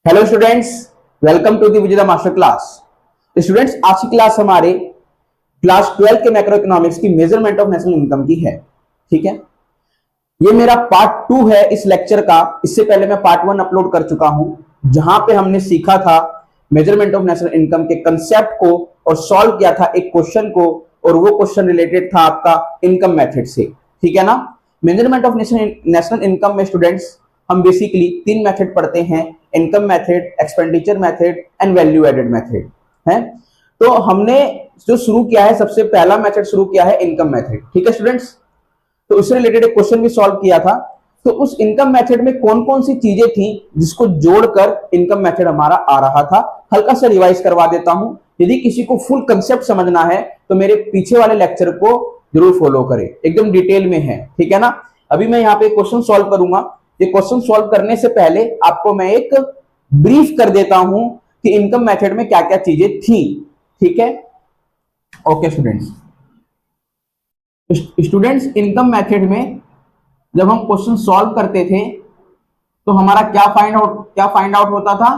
Hello students, welcome to the Vijay master class. Students, आज की class हमारे क्लास 12 के मैक्रो इकोनॉमिक्स की मेजरमेंट ऑफ नेशनल इनकम की है। ठीक है, ये मेरा पार्ट 2 है इस लेक्चर का। इससे पहले मैं पार्ट 1 अपलोड कर चुका हूं, जहां पे हमने सीखा था मेजरमेंट ऑफ नेशनल इनकम के कंसेप्ट को और सॉल्व किया था एक क्वेश्चन को, और वो क्वेश्चन रिलेटेड था आपका इनकम मेथड से। ठीक है ना। मेजरमेंट ऑफ नेशनल इनकम में स्टूडेंट्स हम बेसिकली 3 मेथड पढ़ते हैं: income method, expenditure method and value added method है। तो हमने जो शुरू किया है, सबसे पहला मेथड शुरू किया है इनकम मेथड। ठीक है स्टूडेंट्स, तो उससे रिलेटेड एक क्वेश्चन भी सॉल्व किया था। तो उस इनकम मेथड में कौन कौन सी चीजें थी जिसको जोड़कर इनकम मेथड हमारा आ रहा था, हल्का सा रिवाइज करवा देता हूं। यदि किसी को फुल कंसेप्ट समझना है तो मेरे पीछे वाले लेक्चर को जरूर फॉलो करें, एकदम डिटेल में है। ठीक है ना। अभी मैं यहाँ पे क्वेश्चन सॉल्व करूंगा। ये क्वेश्चन सॉल्व करने से पहले आपको मैं एक ब्रीफ कर देता हूं कि इनकम मेथड में क्या क्या चीजें थी। ठीक है, ओके स्टूडेंट्स। इनकम मेथड में जब हम क्वेश्चन सॉल्व करते थे तो हमारा क्या फाइंड आउट होता था,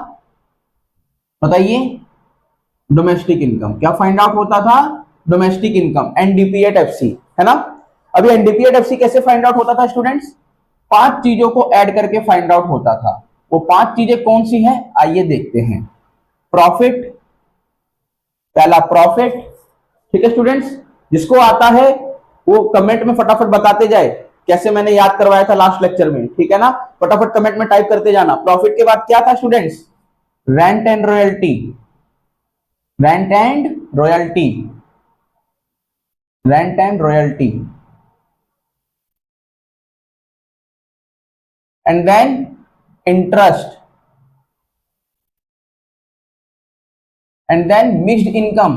बताइए? Domestic income. क्या फाइंड आउट होता था? Domestic income, NDP at FC, है ना। अभी एनडीपी एट एफसी कैसे फाइंड आउट होता था स्टूडेंट्स? 5 चीजों को ऐड करके फाइंड आउट होता था। वो 5 चीजें कौन सी हैं, आइए देखते हैं। प्रॉफिट, पहला प्रॉफिट। ठीक है स्टूडेंट्स, जिसको आता है वो कमेंट में फटाफट बताते जाए, कैसे मैंने याद करवाया था लास्ट लेक्चर में। ठीक है ना, फटाफट कमेंट में टाइप करते जाना। प्रॉफिट के बाद क्या था students? Rent and royalty, rent and royalty, rent and royalty, and then interest, and then mixed income,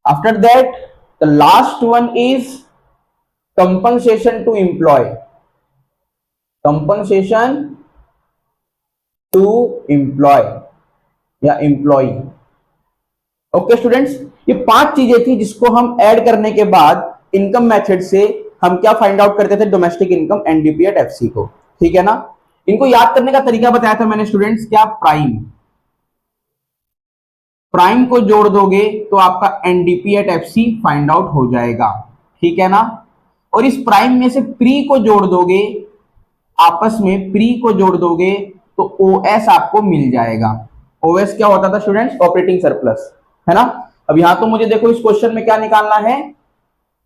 after that the last one is compensation to employee, या एम्प्लॉय। ओके स्टूडेंट्स, ये 5 चीजें थी जिसको हम ऐड करने के बाद इनकम मेथड से हम क्या फाइंड आउट करते थे? Domestic income, NDP at FC को। ठीक है ना। इनको याद करने का तरीका बताया था मैंने स्टूडेंट्स, क्या? प्राइम को जोड़ दोगे तो आपका NDP at FC find out हो जाएगा। ठीक है ना। और इस प्राइम में से प्री को जोड़ दोगे, आपस में प्री को जोड़ दोगे तो ओएस आपको मिल जाएगा। ओएस क्या होता था स्टूडेंट्स? ऑपरेटिंग सरप्लस, है ना। अब यहां तो मुझे देखो इस क्वेश्चन में क्या निकालना है?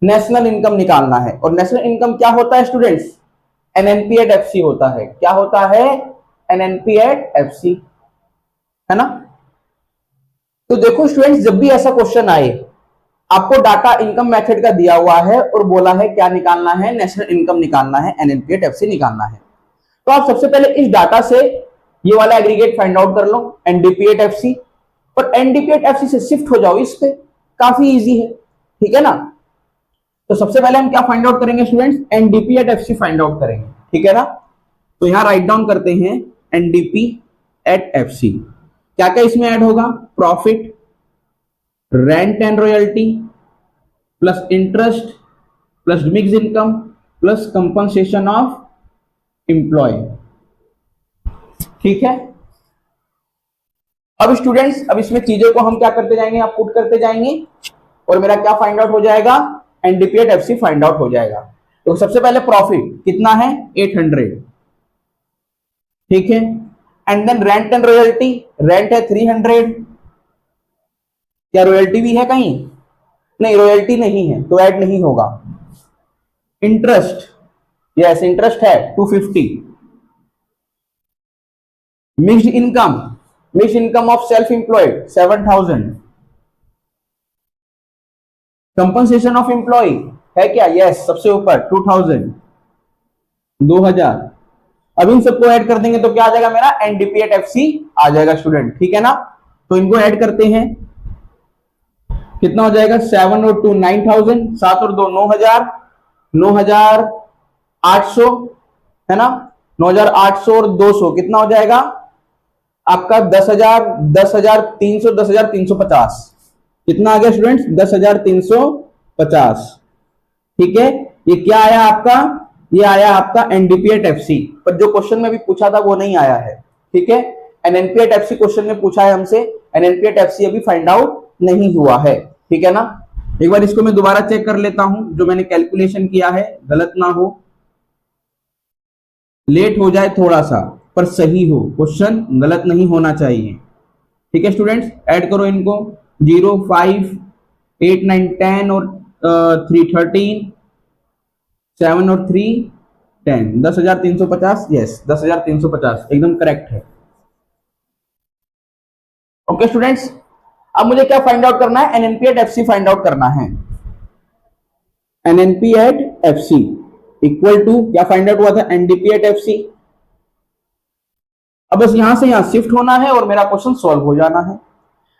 नेशनल इनकम निकालना है। और नेशनल इनकम क्या होता है स्टूडेंट्स? एनएनपी एट एफसी होता है। क्या होता है? एनएनपी एट एफसी, है ना। तो देखो स्टूडेंट्स, जब भी ऐसा क्वेश्चन आए, आपको डाटा इनकम मेथड का दिया हुआ है और बोला है क्या निकालना है? नेशनल इनकम निकालना है, एनएनपी एट एफसी निकालना है। तो आप सबसे पहले इस डाटा से ये वाला एग्रीगेट फाइंड आउट कर लो, एनडीपी एट एफसी। और एनडीपी एट एफसी से शिफ्ट हो जाओ इस पे, काफी इजी है। ठीक है ना। तो सबसे पहले हम क्या फाइंड आउट करेंगे students? NDP at FC find out करेंगे। ठीक है ना। तो यहां राइट डाउन करते हैं एनडीपी एट एफसी। क्या क्या इसमें ऐड होगा? Profit, rent and royalty, plus interest, plus mix income, plus compensation of employ. ठीक है। अब स्टूडेंट्स, अब इसमें चीजों को हम क्या करते जाएंगे? आप पुट करते जाएंगे और मेरा क्या फाइंड आउट हो जाएगा? NDP at FC find out हो जाएगा। तो सबसे पहले प्रॉफिट कितना है? 800। ठीक है। And then rent and royalty, rent है 300। क्या रॉयल्टी भी है कहीं? नहीं, रॉयल्टी नहीं है तो ऐड नहीं होगा। इंटरेस्ट, यस इंटरेस्ट है 250। Mixed income of self employed 7000। Compensation of employ है क्या? यस, सबसे ऊपर 2000। अब इन सबको ऐड कर देंगे तो क्या आ जाएगा मेरा? एनडीपी एट एफसी आ जाएगा स्टूडेंट। ठीक है ना। तो इनको ऐड करते हैं, कितना हो जाएगा? 7 और 2 9000, 7 और 2 9000, 9800, है ना। 9800 और 200 कितना हो जाएगा आपका? 10,000, 10,300, 10,350। कितना आ गया स्टूडेंट्स? 10,350। ठीक है। ये क्या आया आपका? ये आया आपका एनडीपीएट एफसी, पर जो क्वेश्चन में भी पूछा था वो नहीं आया है, ठीक है। एनएनपीएट एफसी क्वेश्चन में पूछा है हमसे, एनएनपीएट एफसी अभी फाइंड आउट नहीं हुआ है, ठीक है ना। एक बार इसको मैं दोबारा चेक कर लेता हूं, जो मैंने कैलकुलेशन किया है गलत ना हो, लेट हो जाए थोड़ा सा पर सही हो, क्वेश्चन गलत नहीं होना चाहिए, ठीक है स्टूडेंट्स। ऐड करो इनको, 0 5 8 9 10 और 3 13, 7 और 3 10, 10,350, यस 10,350 एकदम करेक्ट है। ओके स्टूडेंट्स, अब मुझे क्या फाइंड आउट करना है, NNP at FC find out करना है। NNP at FC equal to क्या फाइंड आउट हुआ था, एनडीपी एट एफसी। अब बस यहां से यहां शिफ्ट होना है और मेरा क्वेश्चन सॉल्व हो जाना है।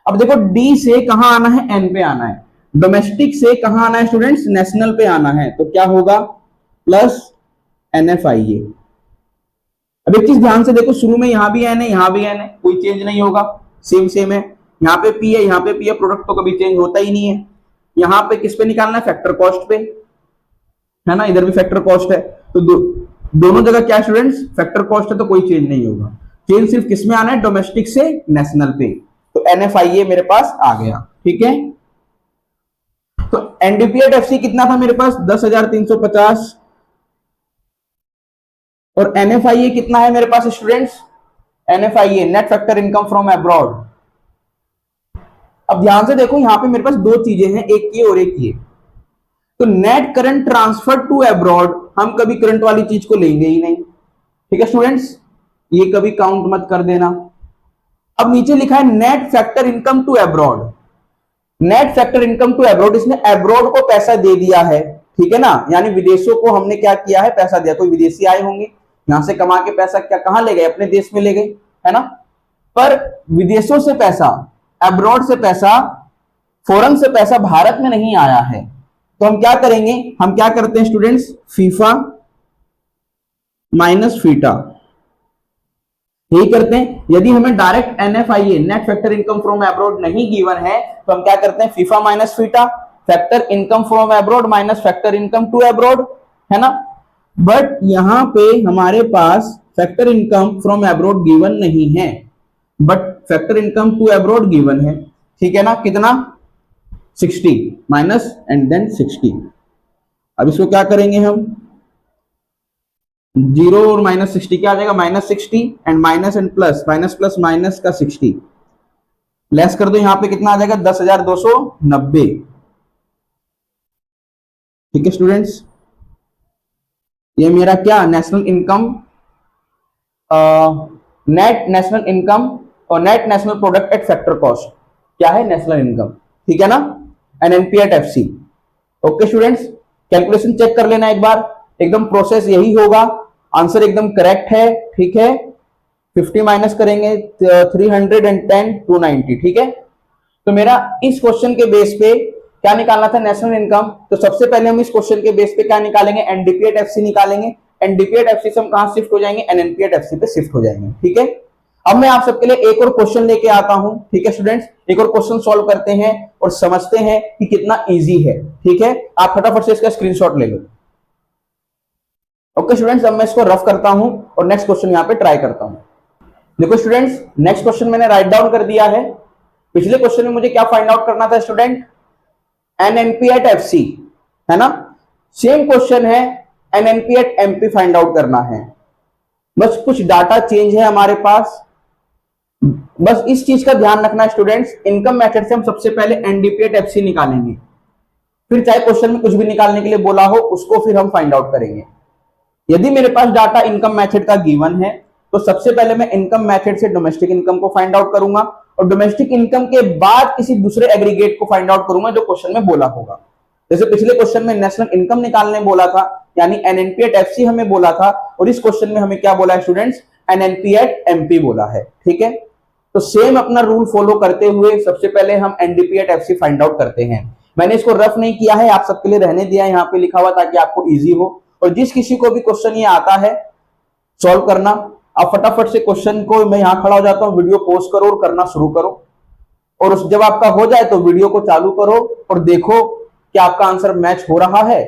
अब देखो डी से कहां आना है, एन पे आना है, डोमेस्टिक से कहां आना है स्टूडेंट्स, नेशनल पे आना है, तो क्या होगा प्लस एनएफआईए। अब एक चीज ध्यान से देखो, शुरू में यहां भी एन है यहां भी एन है, कोई चेंज नहीं होगा, सेम सेम है। यहाँ पे पी है यहाँ पे पी है, प्रोडक्ट तो कभी चेंज होता ही नहीं है। यहाँ पे किस पे निकालना है, फैक्टर कॉस्ट पे, है ना, इधर भी फैक्टर कॉस्ट है, तो दोनों जगह क्या स्टूडेंट्स फैक्टर कॉस्ट है, तो कोई चेंज नहीं होगा। चेंज सिर्फ किस में आना है, डोमेस्टिक से नेशनल पे, तो एनएफआईए मेरे पास आ गया, ठीक है। तो एनडीपीएट एफसी कितना था मेरे पास, 10,350, और एनएफआईए कितना है मेरे पास students, NFIA net factor income from abroad. अब ध्यान से देखो यहां पे मेरे पास दो चीजें हैं, एक ये और एक ये। तो net current transfer to abroad, हम कभी करंट वाली चीज को लेंगे ही नहीं, ठीक है स्टूडेंट्स, ये कभी काउंट मत कर देना। अब नीचे लिखा है net factor income to abroad, net factor income to abroad, इसने अब्रॉड को पैसा दे दिया है, ठीक है ना, यानी विदेशों को हमने क्या किया है, पैसा दिया। कोई विदेशी आए होंगे यहां से कमा के पैसा क्या कहां ले गए, अपने देश में ले गए, है ना। पर विदेशों से पैसा, अब्रॉड से पैसा, फॉरेन से पैसा भारत में नहीं आया है, तो हम क्या करेंगे, हम क्या करते हैं स्टूडेंट्स, फीफा माइनस फीटा, यही करते हैं। यदि हमें direct NFIA net factor income from abroad नहीं गिवन है, तो हम क्या करते हैं, FIFA minus FITA, factor income from abroad minus factor income to abroad, है ना। बट यहां पे हमारे पास factor income from abroad given नहीं है, but factor income to abroad given है, ठीक है ना। कितना, 60 माइनस एंड देन 60। अब इसको क्या करेंगे हम, 0 और माइनस 60 क्या आ जाएगा, minus 60 and minus and plus, minus plus minus का 60 लेस कर दो, यहां पे कितना आ जाएगा, 10,290, ठीक है स्टूडेंट्स। ये मेरा क्या national income, net national income और net national product at factor cost, क्या है नेशनल इनकम, ठीक है ना, NNP at FC. Okay students, calculation check कर लेना एक बार, एकदम प्रोसेस यही होगा, आंसर एकदम करेक्ट है, ठीक है। 50 माइनस करेंगे 310 290, ठीक है। तो मेरा इस क्वेश्चन के बेस पे क्या निकालना था, नेशनल इनकम, तो सबसे पहले हम इस क्वेश्चन के बेस पे क्या निकालेंगे, एनडीपी एट एफसी निकालेंगे। एनडीपी एट एफसी से हम कहां शिफ्ट हो जाएंगे, एनएनपी एट एफसी पे शिफ्ट हो जाएंगे, ठीक है। अब मैं आप सबके लिए एक और क्वेश्चन लेके आता हूं, ठीक है स्टूडेंट्स, एक और क्वेश्चन सॉल्व करते हैं और समझते हैं कि कितना इजी है, ठीक है। आप फटाफट से इसका स्क्रीनशॉट ले लो। ओके स्टूडेंट्स, अब मैं इसको रफ करता हूं और नेक्स्ट क्वेश्चन यहां पे ट्राई करता हूं। देखो स्टूडेंट्स, नेक्स्ट क्वेश्चन मैंने राइट डाउन कर दिया है। पिछले क्वेश्चन में मुझे क्या फाइंड आउट करना था स्टूडेंट, एनएनपी एट एफसी, है ना। सेम क्वेश्चन है, NNP at MP find out करना है, बस कुछ डाटा चेंज है हमारे पास। बस इस चीज का ध्यान रखना स्टूडेंट्स, इनकम मेथड से हम सबसे पहले एनडीपी एट एफसी निकालेंगे, फिर चाहे क्वेश्चन में कुछ भी निकालने के लिए बोला हो उसको फिर हम फाइंड आउट करेंगे। यदि मेरे पास डाटा इनकम मेथड का गिवन है, तो सबसे पहले मैं इनकम मेथड से डोमेस्टिक इनकम को फाइंड आउट करूंगा, और डोमेस्टिक इनकम के बाद किसी दूसरे एग्रीगेट को फाइंड आउट करूंगा जो क्वेश्चन में बोला होगा। जैसे पिछले क्वेश्चन में नेशनल इनकम निकालने बोला था, यानी एनएनपी एट एफसी हमें बोला था, और इस क्वेश्चन में हमें क्या बोला है स्टूडेंट्स, एनएनपी एट एमपी बोला है, ठीक है। तो सेम अपना रूल फॉलो करते हुए सबसे पहले हम NDP at FC find out करते हैं। मैंने इसको रफ नहीं किया है, आप सबके लिए रहने दिया है यहाँ पे लिखा हुआ, ताकि आपको इजी हो। और जिस किसी को भी क्वेश्चन ये आता है सॉल्व करना, आप फटाफट से क्वेश्चन को, मैं यहां खड़ा हो जाता हूं, वीडियो पॉज करो और करना शुरू करो, और जब आपका हो जाए तो वीडियो को चालू करो और देखो कि आपका आंसर मैच हो रहा है,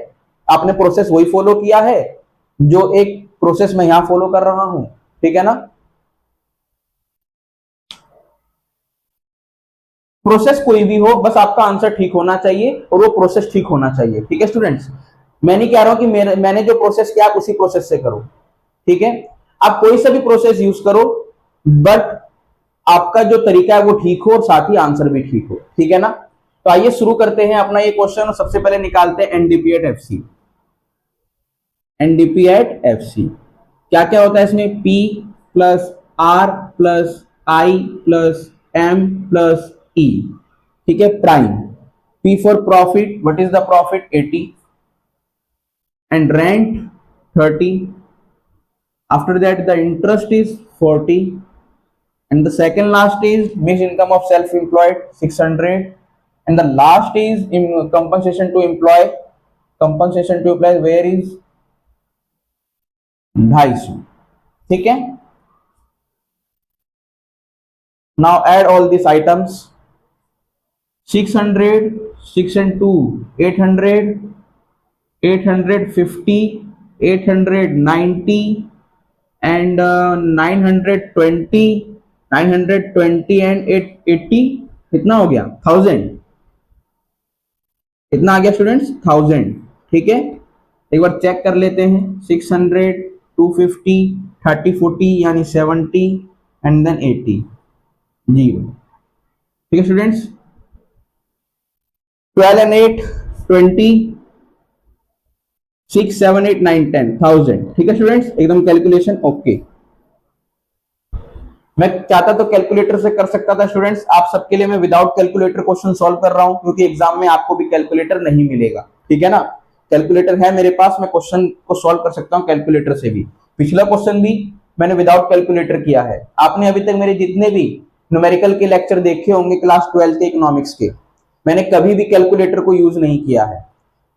आपने प्रोसेस वही फॉलो किया है, जो एक प्रोसेस मैं यहां फॉलो कर रहा हूं, ठीक है ना। प्रोसेस कोई भी हो, बस आपका आंसर ठीक होना चाहिए और वो प्रोसेस ठीक होना चाहिए, ठीक है स्टूडेंट्स। मैं नहीं कह रहा हूं कि मैंने जो प्रोसेस किया आप उसी प्रोसेस से करो, ठीक है। आप कोई सा भी प्रोसेस यूज करो, बट आपका जो तरीका है वो ठीक हो और साथ ही आंसर भी ठीक हो, ठीक है ना। तो आइए शुरू करते हैं अपना ये क्वेश्चन और सबसे पहले निकालते हैं NDP at FC. NDP at FC क्या क्या होता है इसमें, P plus R plus I plus M plus E, ठीक है। Prime, P for profit, what is the profit 80 and rent 30, after that the interest is 40 and the second last is mixed income of self-employed 600 and the last is in compensation to employee, compensation to employee where is 250, ठीक है। now add all these items, 600 6 and 2 800 850 890 and 920 920 and 880 कितना हो गया 1000, कितना आ गया students 1000, ठीक है। एक बार चेक कर लेते हैं, 600 250 30 40 यानी 70 एंड देन 80 जीरो, ठीक है स्टूडेंट्स। 12 and 8 20 6 7 8 9 10 1000, ठीक है स्टूडेंट्स, एकदम कैलकुलेशन ओके। मैं चाहता तो कैलकुलेटर से कर सकता था स्टूडेंट्स, आप सबके लिए मैं विदाउट कैलकुलेटर क्वेश्चन सॉल्व कर रहा हूं क्योंकि एग्जाम में आपको भी कैलकुलेटर नहीं मिलेगा, ठीक है ना। कैलकुलेटर है मेरे पास, मैं क्वेश्चन को सॉल्व कर सकता हूं कैलकुलेटर से भी। पिछला क्वेश्चन भी मैंने विदाउट कैलकुलेटर किया है। आपने अभी तक मेरे जितने भी न्यूमेरिकल के लेक्चर देखे होंगे क्लास 12 के इकोनॉमिक्स के, मैंने कभी भी कैलकुलेटर को यूज नहीं किया है।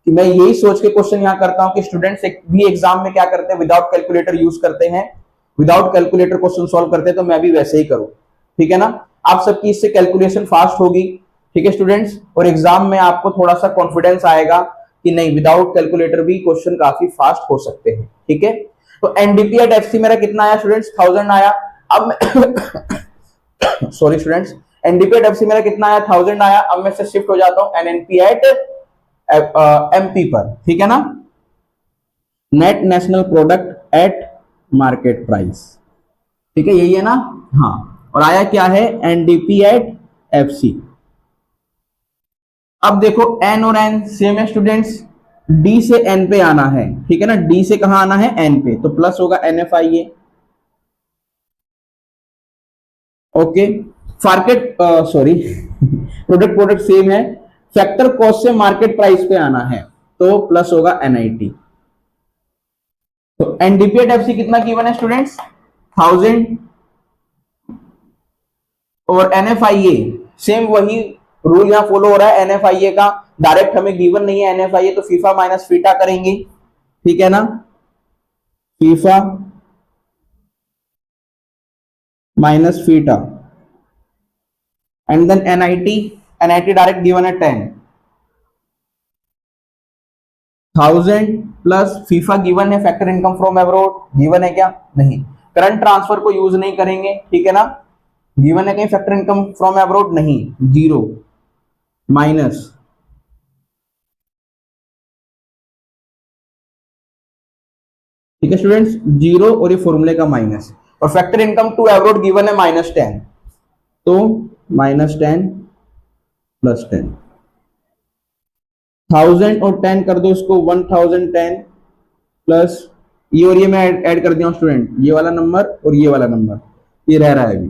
कि मैं यही सोच के क्वेश्चन यहाँ करता हूँ कि स्टूडेंट्स भी एग्जाम में क्या करते हैं, विदाउट कैलकुलेटर यूज करते हैं, विदाउट कैलकुलेटर क्वेश्चन सॉल्व करते हैं, तो मैं भी वैसे ही करूं, ठीक है ना। आप सबकी इससे कैलकुलेशन फास्ट होगी, ठीक है स्टूडेंट्स, और एग्जाम में आपको थोड़ा सा कॉन्फिडेंस आएगा कि नहीं विदाउट कैलकुलेटर भी क्वेश्चन काफी फास्ट हो सकते हैं, ठीक है। तो एनडीपी एट एफसी मेरा कितना आया स्टूडेंट्स 1000 आया। अब sorry students, NDP at FC मेरा कितना आया 1000 आया। अब मैं से शिफ्ट हो जाता हूं एनएनपी एट एमपी पर, ठीक है ना, net national product at market price, ठीक है यही है ना। हाँ, और आया क्या है एनडीपी एट एफसी। अब देखो एन और एन सेम है स्टूडेंट्स, डी से एन पे आना है, ठीक है ना, डी से कहां आना है एन पे, तो प्लस होगा NFIA, okay. Market sorry product same है, फैक्टर कॉस्ट से मार्केट प्राइस पे आना है तो प्लस होगा एनआईटी। तो एनडीपी एट एफसी कितना गिवन है स्टूडेंट्स 1000 और एनएफआईए सेम वही रूल यहां फॉलो हो रहा है। एनएफआईए का डायरेक्ट हमें गिवन नहीं है एनएफआईए, तो फीफा माइनस फीटा करेंगे, ठीक है ना, FIFA minus FITA and then NIT, NIT direct given है 10,000 प्लस फीफा गिवन है, factor income from abroad given है क्या, नहीं। करंट ट्रांसफर को यूज नहीं करेंगे, ठीक है ना, गिवन है कहीं फैक्टर इनकम फ्रॉम अब्रॉड नहीं, जीरो माइनस, ठीक है स्टूडेंट्स, जीरो और ये फॉर्मूले का माइनस, और factor income to abroad given है -10, तो -10 प्लस 10, 1000 और 10 कर दो इसको 1010 प्लस ये और ये मैं ऐड कर दिया स्टूडेंट, ये वाला नंबर और ये वाला नंबर ये रह रहा है अभी,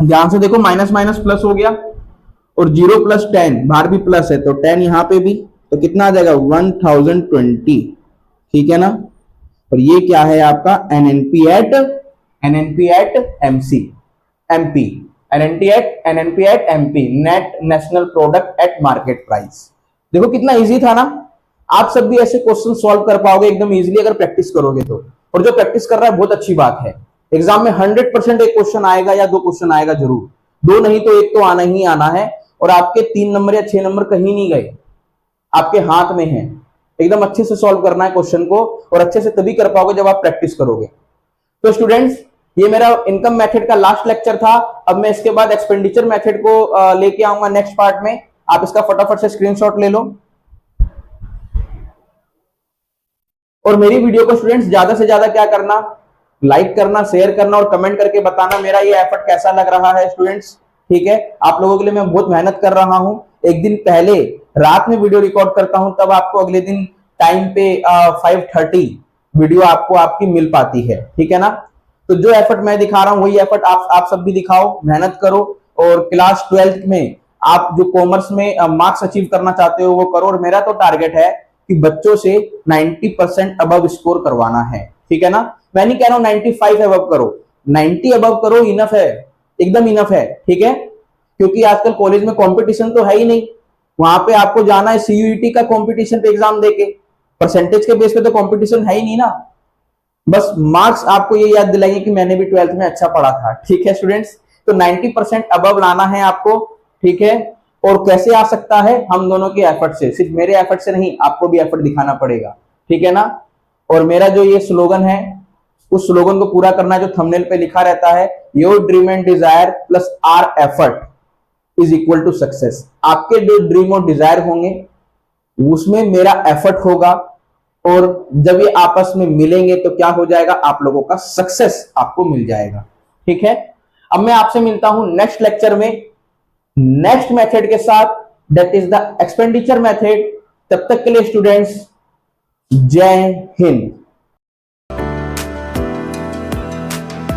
ध्यान से देखो माइनस माइनस प्लस हो गया, और 0 प्लस 10 बाहर भी प्लस है तो 10 यहां पे भी, तो कितना आ जाएगा 1020, ठीक है ना। और ये क्या है आपका NNP at MC MP, NNP at MP, net national product at market price. देखो कितना इजी था ना, आप सब भी ऐसे क्वेश्चन सॉल्व कर पाओगे एकदम इजीली अगर प्रैक्टिस करोगे तो, और जो प्रैक्टिस कर रहा है बहुत अच्छी बात है। एग्जाम में 100% एक क्वेश्चन आएगा या 2 क्वेश्चन आएगा जरूर, 2 नहीं तो 1 तो आना ही आना है, और आपके 3 नंबर या 6 नंबर कहीं नहीं गए, आपके हाथ में है, एकदम अच्छे से सॉल्व करना है क्वेश्चन को, और अच्छे से तभी कर पाओगे जब आप प्रैक्टिस करोगे। तो स्टूडेंट्स, ये मेरा इनकम मेथड का लास्ट लेक्चर था। अब मैं इसके बाद एक्सपेंडिचर मेथड को लेके आऊंगा नेक्स्ट पार्ट में। आप इसका फटाफट से स्क्रीनशॉट ले लो, और मेरी वीडियो को स्टूडेंट्स ज्यादा से ज्यादा क्या करना, लाइक करना, शेयर करना और कमेंट करके बताना मेरा ये एफर्ट कैसा लग रहा है स्टूडेंट्स। ठीक है, आप लोगों के लिए मैं बहुत मेहनत कर रहा हूं। एक दिन पहले रात में वीडियो रिकॉर्ड करता हूं, तब आपको अगले दिन टाइम पे 5:30 वीडियो आपको आपकी मिल पाती है। ठीक है ना। तो जो एफर्ट मैं दिखा रहा हूं वही एफर्ट आप सब भी दिखाओ, मेहनत करो, और क्लास 12th में आप जो कॉमर्स में मार्क्स अचीव करना चाहते हो वो करो। और मेरा तो टारगेट है कि बच्चों से 90% अबव स्कोर करवाना है। ठीक है ना। मैं नहीं कह रहा हूं 95 अबव करो, 90 अबव करो, इनफ है, एकदम इनफ है। ठीक है, क्योंकि आजकल कॉलेज में कंपटीशन तो है ही नहीं। वहां पे आपको जाना है सीयूईटी का कंपटीशन पे एग्जाम देके, परसेंटेज के बेस पे तो कंपटीशन है ही नहीं ना। बस मार्क्स आपको ये याद दिलाएंगे कि मैंने भी 12th में अच्छा पढ़ा था। ठीक है स्टूडेंट्स, तो 90% अबव लाना है आपको। ठीक है, और कैसे आ सकता है, हम दोनों के एफर्ट से, सिर्फ मेरे एफर्ट से नहीं, आपको भी एफर्ट दिखाना पड़ेगा। ठीक है ना। और मेरा जो ये स्लोगन है, उस स्लोगन को पूरा करना है जो थंबनेल पे लिखा रहता है, your dream and desire plus our effort is equal to success. आपके जो ड्रीम और डिजायर होंगे उसमें मेरा एफर्ट होगा, और जब ये आपस में मिलेंगे तो क्या हो जाएगा, आप लोगों का सक्सेस आपको मिल जाएगा। ठीक है, अब मैं आपसे मिलता हूं नेक्स्ट लेक्चर में नेक्स्ट मेथड के साथ, that is the expenditure method. तब तक के लिए स्टूडेंट्स, जय हिंद।